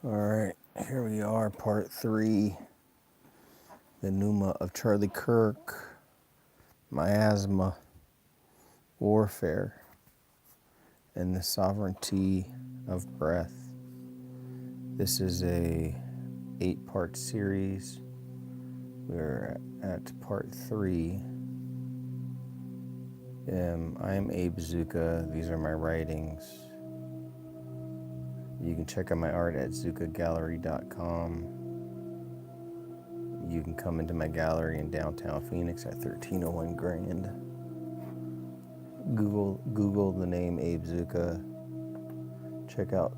Alright, here we are, part 3, the Pneuma of Charlie Kirk, miasma, warfare, and the sovereignty of breath. This is a 8-part series. We're at part 3. I am Abe Zucca. These are my writings. You can check out my art at zuccagallery.com. You can come into my gallery in downtown Phoenix at 1301 Grand. Google the name Abe Zucca. Check out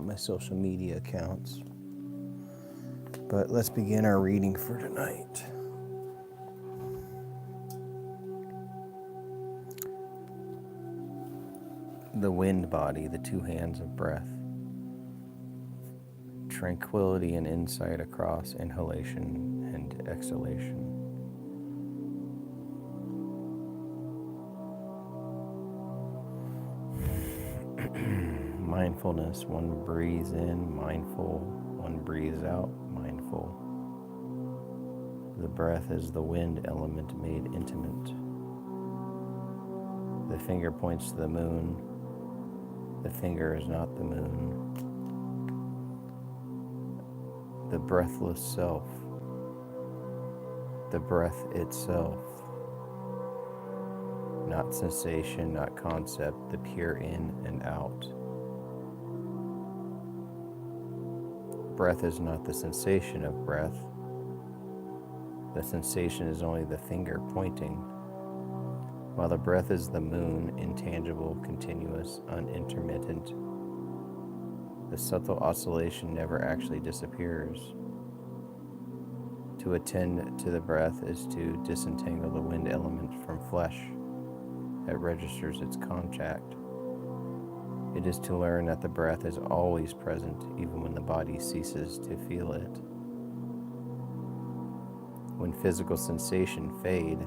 my social media accounts. But let's begin our reading for tonight. The wind body, the 2 hands of breath. Tranquility and insight across inhalation and exhalation. Mindfulness, one breathes in, mindful, one breathes out, mindful. The breath is the wind element made intimate. The finger points to the moon. The finger is not the moon. The breathless self. The breath itself. Not sensation, not concept, the pure in and out. Breath is not the sensation of breath. The sensation is only the finger pointing, while the breath is the moon, intangible, continuous, unintermittent. The subtle oscillation never actually disappears. To attend to the breath is to disentangle the wind element from flesh that registers its contact. It is to learn that the breath is always present, even when the body ceases to feel it. When physical sensation fade,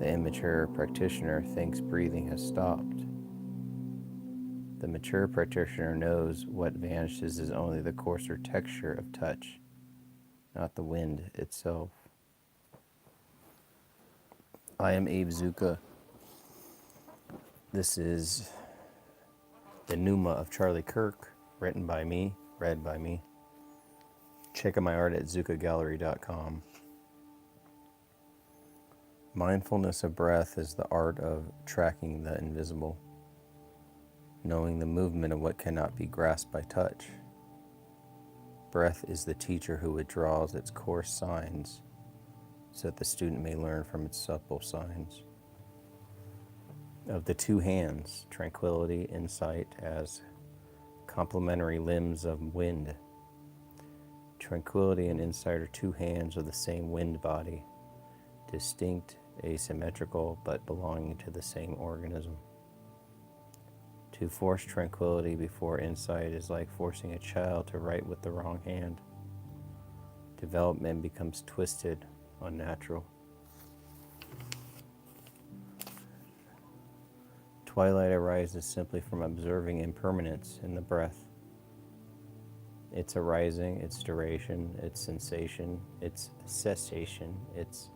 the immature practitioner thinks breathing has stopped. The mature practitioner knows what vanishes is only the coarser texture of touch, not the wind itself. I am Abe Zucca. This is the Pneuma of Charlie Kirk, written by me, read by me. Check out my art at zuccagallery.com. Mindfulness of breath is the art of tracking the invisible, knowing the movement of what cannot be grasped by touch. Breath is the teacher who withdraws its coarse signs so that the student may learn from its subtle signs. Of the 2 hands, tranquility, insight as complementary limbs of wind. Tranquility and insight are 2 hands of the same wind body, distinct, asymmetrical, but belonging to the same organism. To force tranquility before insight is like forcing a child to write with the wrong hand. Development becomes twisted, unnatural. Twilight arises simply from observing impermanence in the breath. Its arising, its duration, its sensation, its cessation, its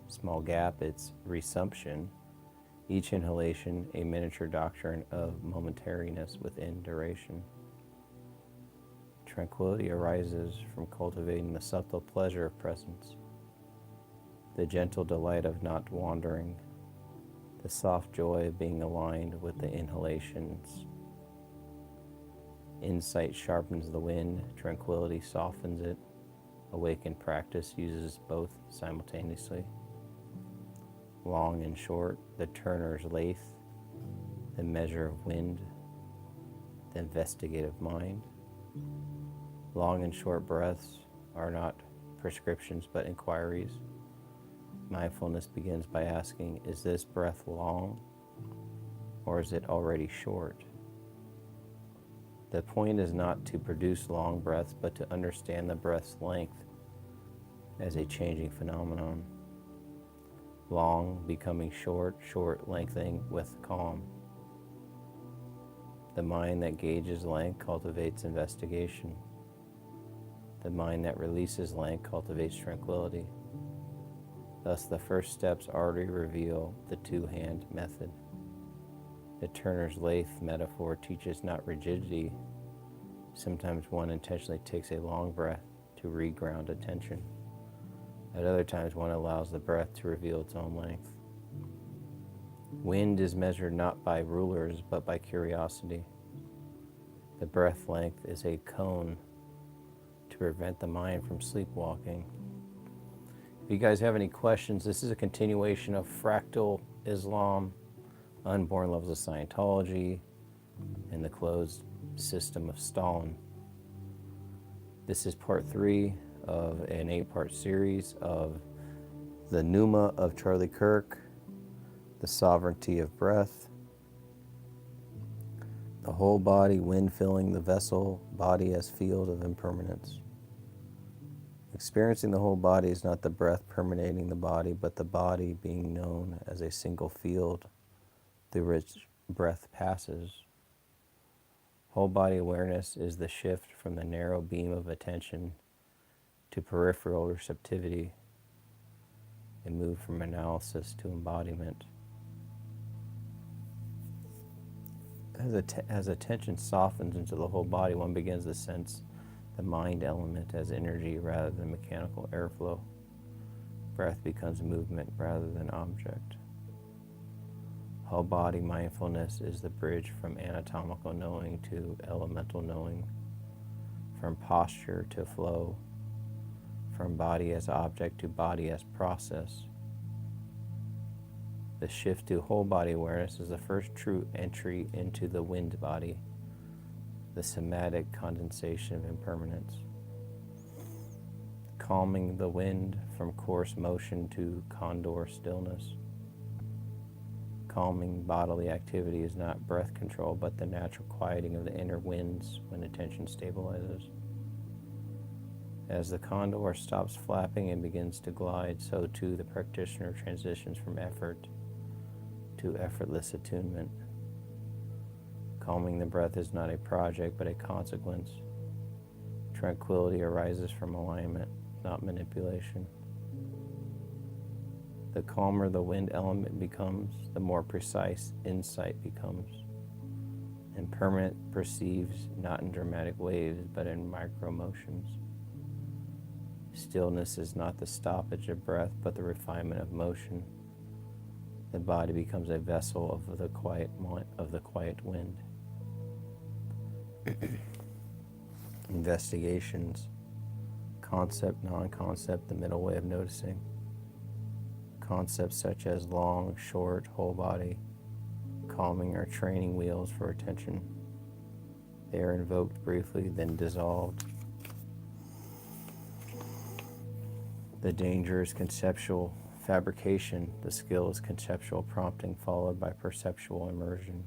small gap, its resumption, each inhalation a miniature doctrine of momentariness within duration. Tranquility arises from cultivating the subtle pleasure of presence, the gentle delight of not wandering, the soft joy of being aligned with the inhalations. Insight sharpens the wind, tranquility softens it. Awakened practice uses both simultaneously. Long and short, the turner's lathe, the measure of wind, the investigative mind. Long and short breaths are not prescriptions but inquiries. Mindfulness begins by asking, is this breath long or is it already short? The point is not to produce long breaths, but to understand the breath's length as a changing phenomenon. Long becoming short, short lengthening with calm. The mind that gauges length cultivates investigation. The mind that releases length cultivates tranquility. Thus, the first steps already reveal the two-hand method. The turner's lathe metaphor teaches not rigidity. Sometimes one intentionally takes a long breath to reground attention. At other times, one allows the breath to reveal its own length. Wind is measured not by rulers, but by curiosity. The breath length is a cone to prevent the mind from sleepwalking. If you guys have any questions, this is a continuation of Fractal Islam, Unborn Levels of Scientology, and the Closed System of Stalin. This is part 3 of an 8-part series of the Pneuma of Charlie Kirk, the Sovereignty of Breath, the whole body, wind filling the vessel, body as field of impermanence. Experiencing the whole body is not the breath permeating the body, but the body being known as a single field through which breath passes. Whole body awareness is the shift from the narrow beam of attention to peripheral receptivity, a move from analysis to embodiment. As attention softens into the whole body, one begins to sense the mind element as energy rather than mechanical airflow. Breath becomes movement rather than object. Whole body mindfulness is the bridge from anatomical knowing to elemental knowing, from posture to flow, from body as object to body as process. The shift to whole body awareness is the first true entry into the wind body, the somatic condensation of impermanence. Calming the wind from coarse motion to condor stillness. Calming bodily activity is not breath control, but the natural quieting of the inner winds when attention stabilizes. As the condor stops flapping and begins to glide, so too the practitioner transitions from effort to effortless attunement. Calming the breath is not a project, but a consequence. Tranquility arises from alignment, not manipulation. The calmer the wind element becomes, the more precise insight becomes. Impermanent perceives not in dramatic waves, but in micro motions. Stillness is not the stoppage of breath, but the refinement of motion. The body becomes a vessel of the quiet wind. Investigations. Concept, non-concept, the middle way of noticing. Concepts such as long, short, whole body, calming are training wheels for attention. They are invoked briefly, then dissolved. The danger is conceptual fabrication. The skill is conceptual prompting followed by perceptual immersion.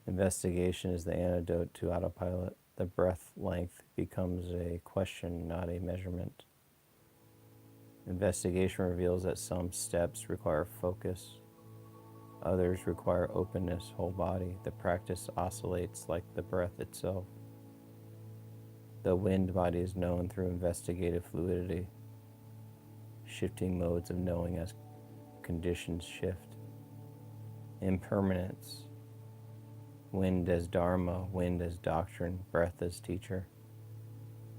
Investigation is the antidote to autopilot. The breath length becomes a question, not a measurement. Investigation reveals that some steps require focus, others require openness, whole body. The practice oscillates like the breath itself. The wind body is known through investigative fluidity, shifting modes of knowing as conditions shift. Impermanence. Wind as dharma, wind as doctrine, breath as teacher.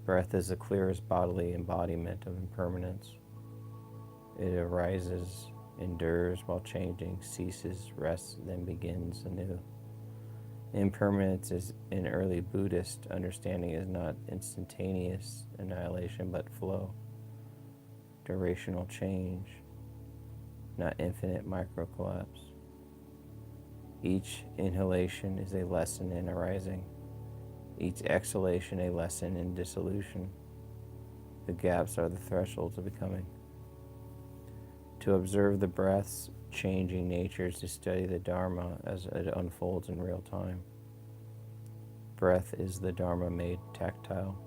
Breath is the clearest bodily embodiment of impermanence. It arises, endures while changing, ceases, rests, then begins anew. Impermanence is in early Buddhist understanding is not instantaneous annihilation, but flow, durational change, not infinite micro-collapse. Each inhalation is a lesson in arising, each exhalation a lesson in dissolution. The gaps are the thresholds of becoming. To observe the breath's changing natures, to study the Dharma as it unfolds in real time. Breath is the Dharma made tactile.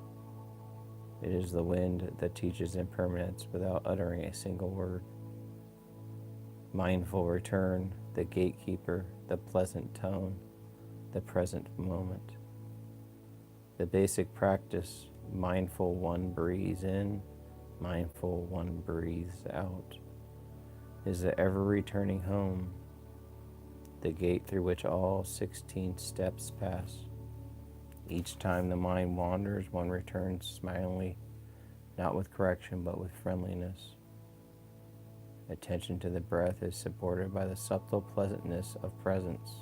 It is the wind that teaches impermanence without uttering a single word. Mindful return, the gatekeeper, the pleasant tone, the present moment. The basic practice, mindful one breathes in, mindful one breathes out, is the ever-returning home, the gate through which all 16 steps pass. Each time the mind wanders, one returns smilingly, not with correction, but with friendliness. Attention to the breath is supported by the subtle pleasantness of presence.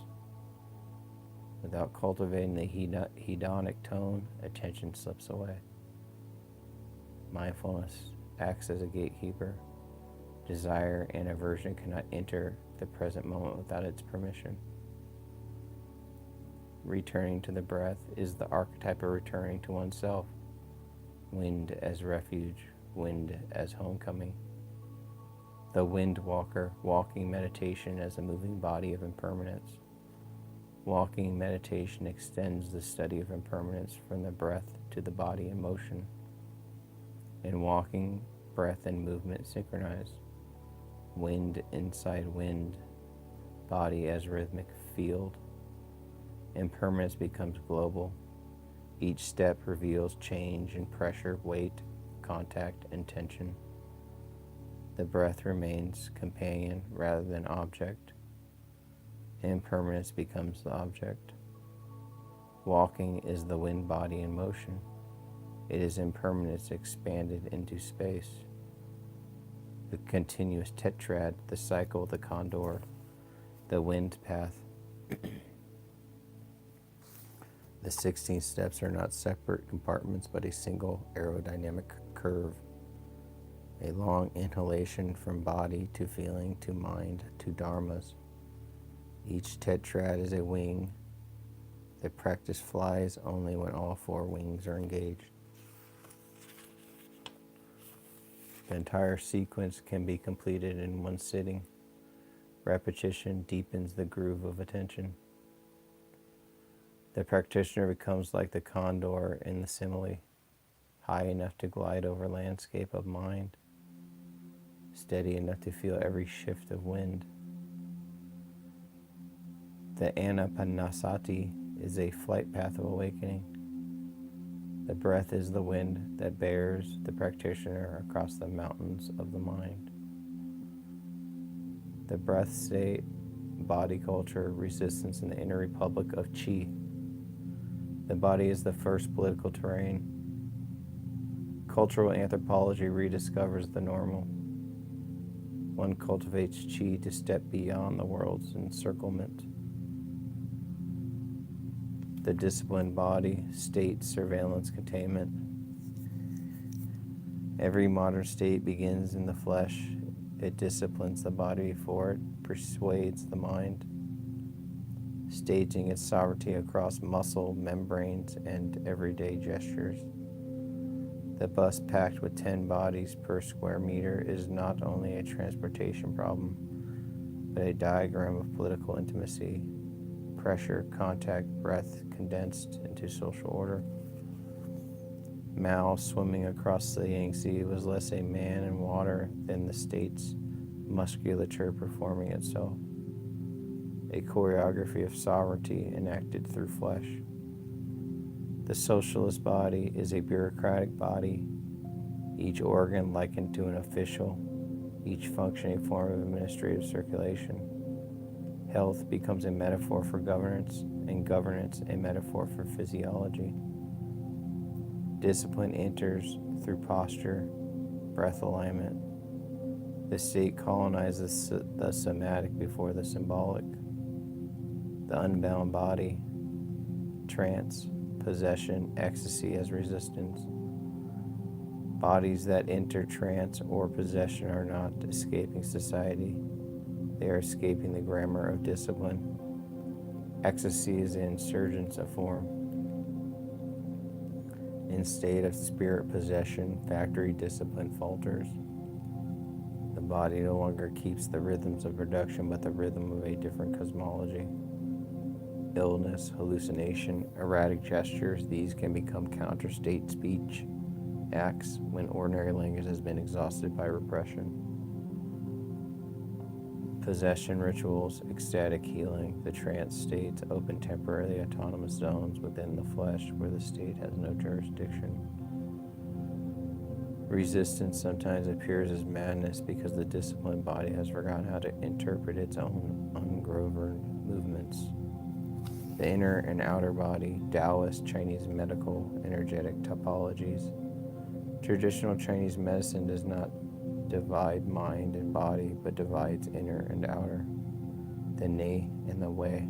Without cultivating the hedonic tone, attention slips away. Mindfulness acts as a gatekeeper. Desire and aversion cannot enter the present moment without its permission. Returning to the breath is the archetype of returning to oneself. Wind as refuge, wind as homecoming. The wind walker, walking meditation as a moving body of impermanence. Walking meditation extends the study of impermanence from the breath to the body in motion. In walking, breath and movement synchronize. Wind inside wind, body as rhythmic field. Impermanence becomes global. Each step reveals change in pressure, weight, contact, and tension. The breath remains companion rather than object. Impermanence becomes the object. Walking is the wind body in motion. It is impermanence expanded into space. The continuous tetrad, the cycle, the condor, the wind path. The 16 steps are not separate compartments, but a single aerodynamic curve. A long inhalation from body to feeling to mind to dharmas. Each tetrad is a wing. The practice flies only when all four wings are engaged. The entire sequence can be completed in one sitting. Repetition deepens the groove of attention. The practitioner becomes like the condor in the simile, high enough to glide over landscape of mind, steady enough to feel every shift of wind. The anapanasati is a flight path of awakening. The breath is the wind that bears the practitioner across the mountains of the mind. The breath state, body culture, resistance in the inner republic of chi. The body is the first political terrain. Cultural anthropology rediscovers the normal. One cultivates chi to step beyond the world's encirclement. The disciplined body, state, surveillance, containment. Every modern state begins in the flesh. It disciplines the body before it persuades the mind, staging its sovereignty across muscle, membranes, and everyday gestures. The bus packed with 10 bodies per square meter is not only a transportation problem, but a diagram of political intimacy, pressure, contact, breath condensed into social order. Mao swimming across the Yangtze was less a man in water than the state's musculature performing itself. A choreography of sovereignty enacted through flesh. The socialist body is a bureaucratic body, each organ likened to an official, each function a form of administrative circulation. Health becomes a metaphor for governance, and governance a metaphor for physiology. Discipline enters through posture, breath alignment. The state colonizes the somatic before the symbolic. The unbound body, trance, possession, ecstasy as resistance. Bodies that enter trance or possession are not escaping society. They are escaping the grammar of discipline. Ecstasy is the insurgence of form. In state of spirit possession, factory discipline falters. The body no longer keeps the rhythms of production, but the rhythm of a different cosmology. Illness, hallucination, erratic gestures, these can become counter-state speech acts when ordinary language has been exhausted by repression. possession rituals, ecstatic healing, the trance states open temporarily autonomous zones within the flesh where the state has no jurisdiction. Resistance sometimes appears as madness because the disciplined body has forgotten how to interpret its own ungoverned movements. The inner and outer body, Taoist Chinese medical energetic topologies. Traditional Chinese medicine does not divide mind and body, but divides inner and outer, the Ni and the Wei,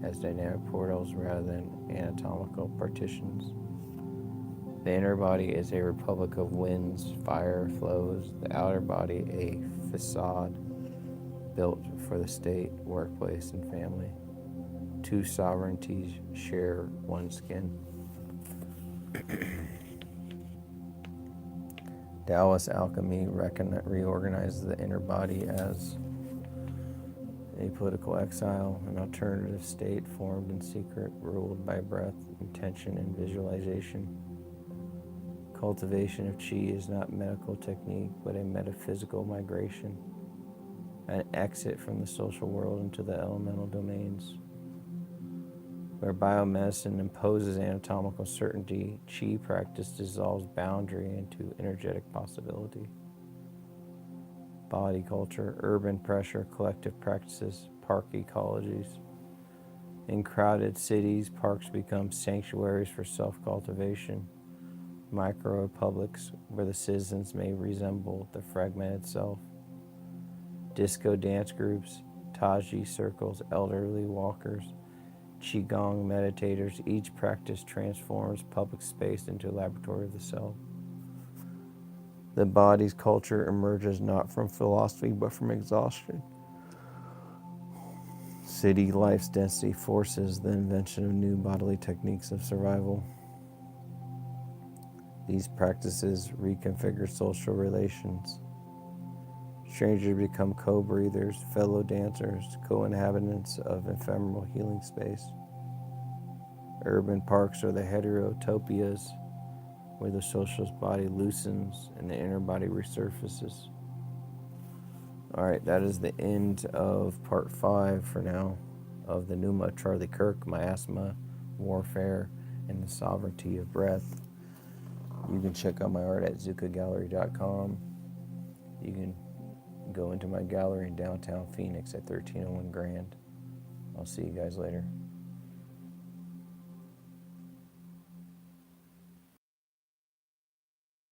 as dynamic portals rather than anatomical partitions. The inner body is a republic of winds, fire flows, the outer body a facade built for the state, workplace, and family. Two sovereignties share one skin. Taoist alchemy reorganizes the inner body as a political exile, an alternative state formed in secret, ruled by breath, intention, and visualization. Cultivation of qi is not medical technique, but a metaphysical migration, an exit from the social world into the elemental domains. Where biomedicine imposes anatomical certainty, qi practice dissolves boundary into energetic possibility. Body culture, urban pressure, collective practices, park ecologies. In crowded cities, parks become sanctuaries for self-cultivation, micro-republics where the citizens may resemble the fragmented self. Disco dance groups, Taji circles, elderly walkers, Qigong meditators, each practice transforms public space into a laboratory of the self. The body's culture emerges not from philosophy, but from exhaustion. City life's density forces the invention of new bodily techniques of survival. These practices reconfigure social relations. Strangers become co-breathers, fellow dancers, co-inhabitants of ephemeral healing space. Urban parks are the heterotopias where the socialist body loosens and the inner body resurfaces. All right, that is the end of part 5 for now of the Pneuma of Charlie Kirk, Miasma, Warfare, and the Sovereignty of Breath. You can check out my art at zuccagallery.com. You can go into my gallery in downtown Phoenix at 1301 Grand. I'll see you guys later.